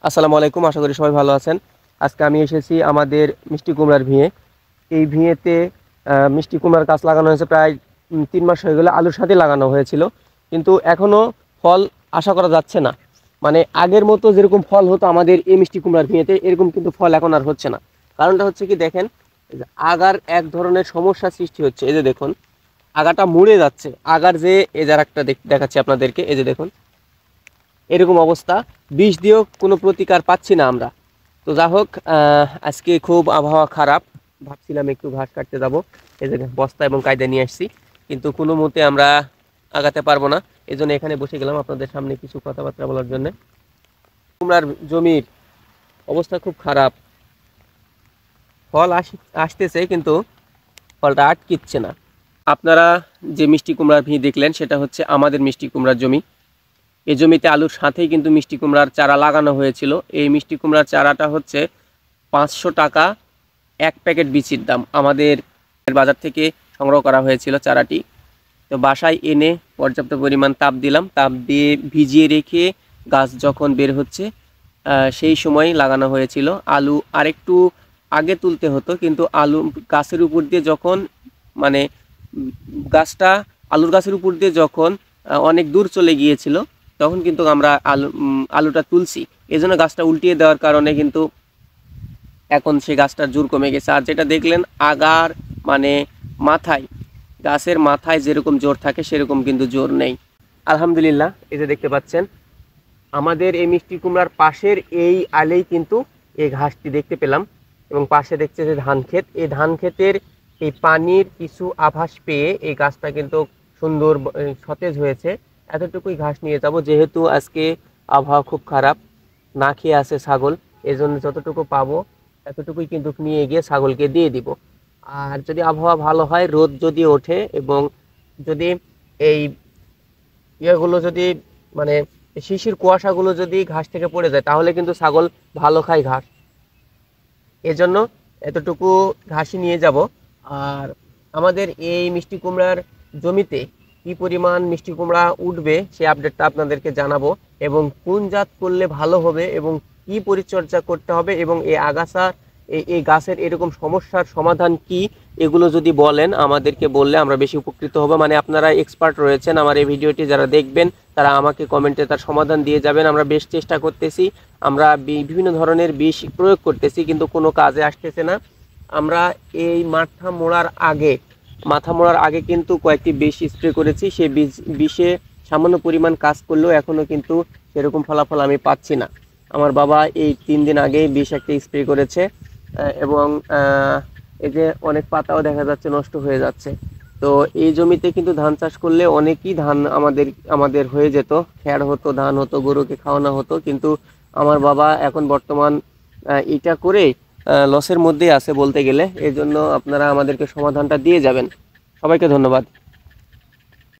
আসসালামু আলাইকুম, আশা করি সবাই ভালো আছেন। আজকে আমি এসেছি আমাদের মিষ্টি কুমড়ার ভিঁয়ে। এই ভিঁয়েতে মিষ্টি কুমড়ার গাছ লাগানো হয়েছে প্রায় 3 মাস হয়ে গেলে, আলুর সাথে লাগানো হয়েছিল। কিন্তু এখনও ফল আশা করা যাচ্ছে না। মানে আগের মতো যেরকম ফল হতো আমাদের এই মিষ্টি কুমড়ার ভিঁয়েতে, এরকম কিন্তু ফল এখন আর হচ্ছে না। কারণটা হচ্ছে কি দেখেন, এই যে আগার এক ধরনের সমস্যা সৃষ্টি হচ্ছে। এই যে দেখুন, আগাটা মুড়ে যাচ্ছে। আগার যে এই যে একটা দেখাচ্ছি আপনাদেরকে, এই যে দেখুন এরকম অবস্থা। বিষ দিয়েও কোনো প্রতিকার পাচ্ছি না আমরা। তো যা হোক, আজকে খুব আবহাওয়া খারাপ। ভাবছিলাম একটু ঘাস কাটতে যাব, এই যে বস্তা এবং কায়দা নিয়ে আসছি, কিন্তু কোনো মতে আমরা আগাতে পারবো না। এই জন্য এখানে বসে গেলাম আপনাদের সামনে কিছু কথাবার্তা বলার জন্য। কুমড়ার জমির অবস্থা খুব খারাপ। ফল আসতেছে কিন্তু ফলটা আটকিচ্ছে না। আপনারা যে মিষ্টি কুমড়ার ভি দেখলেন সেটা হচ্ছে আমাদের মিষ্টি কুমড়ার জমি। এই জমিতে আলুর সাথেই কিন্তু মিষ্টি কুমড়ার চারা লাগানো হয়েছিল। এই মিষ্টি কুমড়ার চারাটা হচ্ছে 500 টাকা এক প্যাকেট বিচির দাম। আমাদের বাজার থেকে সংগ্রহ করা হয়েছিল চারাটি। তো বাসায় এনে পর্যাপ্ত পরিমাণ তাপ দিলাম, তাপ দিয়ে ভিজিয়ে রেখে গাছ যখন বের হচ্ছে সেই সময় লাগানো হয়েছিল। আলু আরেকটু আগে তুলতে হতো, কিন্তু আলু গাছের উপর দিয়ে যখন মানে গাছটা আলুর গাছের উপর দিয়ে যখন অনেক দূর চলে গিয়েছিল, তখন কিন্তু আমরা আলুটা তুলছি। এই জন্য গাছটা উল্টিয়ে দেওয়ার কারণে কিন্তু এখন সেই গাছটার জোর কমে গেছে। আর যেটা দেখলেন আগার মানে মাথায়, গাছের মাথায় যেরকম জোর থাকে সেরকম কিন্তু জোর নেই। আলহামদুলিল্লাহ, এই যে দেখতে পাচ্ছেন আমাদের এই মিষ্টি কুমড়ার পাশের এই আলেই কিন্তু এই ঘাসটি দেখতে পেলাম। এবং পাশে দেখছে যে ধান ক্ষেত, এই ধান ক্ষেতের এই পানির কিছু আভাস পেয়ে এই গাছটা কিন্তু সুন্দর সতেজ হয়েছে। এতটুকুই ঘাস নিয়ে যাব, যেহেতু আজকে আবহাওয়া খুব খারাপ, না খেয়ে আছে ছাগল। এই জন্য যতটুকু পাবো এতটুকুই কিন্তু নিয়ে গিয়ে ছাগলকে দিয়ে দিব। আর যদি আবহাওয়া ভালো হয়, রোদ যদি ওঠে এবং যদি এই ইয়েগুলো যদি মানে শিশির কুয়াশাগুলো যদি ঘাস থেকে পড়ে যায়, তাহলে কিন্তু ছাগল ভালো খায় ঘাস। এজন্য এতটুকু ঘাসই নিয়ে যাব। আর আমাদের এই মিষ্টি কুমড়ার জমিতে কি পরিমাণ মিষ্টি কুমড়া উঠবে সেই আপডেটটা আপনাদেরকে জানাবো, এবং কোন জাত করলে ভালো হবে এবং কি পরিচর্যা করতে হবে, এবং এই আগাছা এই গাছের এরকম সমস্যার সমাধান কি, এগুলো যদি বলেন আমাদেরকে, বললে আমরা বেশি উপকৃত হব। মানে আপনারা এক্সপার্ট রয়েছেন, আমার এই ভিডিওটি যারা দেখবেন তারা আমাকে কমেন্টে তার সমাধান দিয়ে যাবেন। আমরা বেশ চেষ্টা করতেছি, আমরা বিভিন্ন ধরনের বিষ প্রয়োগ করতেছি, কিন্তু কোনো কাজে আসতেছে না। আমরা এই মাথা মোড়ার আগে কিন্তু কয়েকটি বিষ স্প্রে করেছি। সেই বিষে সামান্য পরিমাণ কাজ করলেও এখনও কিন্তু সেরকম ফলাফল আমি পাচ্ছি না। আমার বাবা এই 3 দিন আগে বিষ একটা স্প্রে করেছে, এবং এই যে অনেক পাতাও দেখা যাচ্ছে নষ্ট হয়ে যাচ্ছে। তো এই জমিতে কিন্তু ধান চাষ করলে অনেকই ধান আমাদের হয়ে যেত, খ্যার হতো, ধান হতো, গরুকে খাওয়ানো হতো। কিন্তু আমার বাবা এখন বর্তমান এটা করে লসের মধ্যেই আছে বলতে গেলে। এই জন্য আপনারা আমাদেরকে সমাধানটা দিয়ে যাবেন। সবাইকে ধন্যবাদ।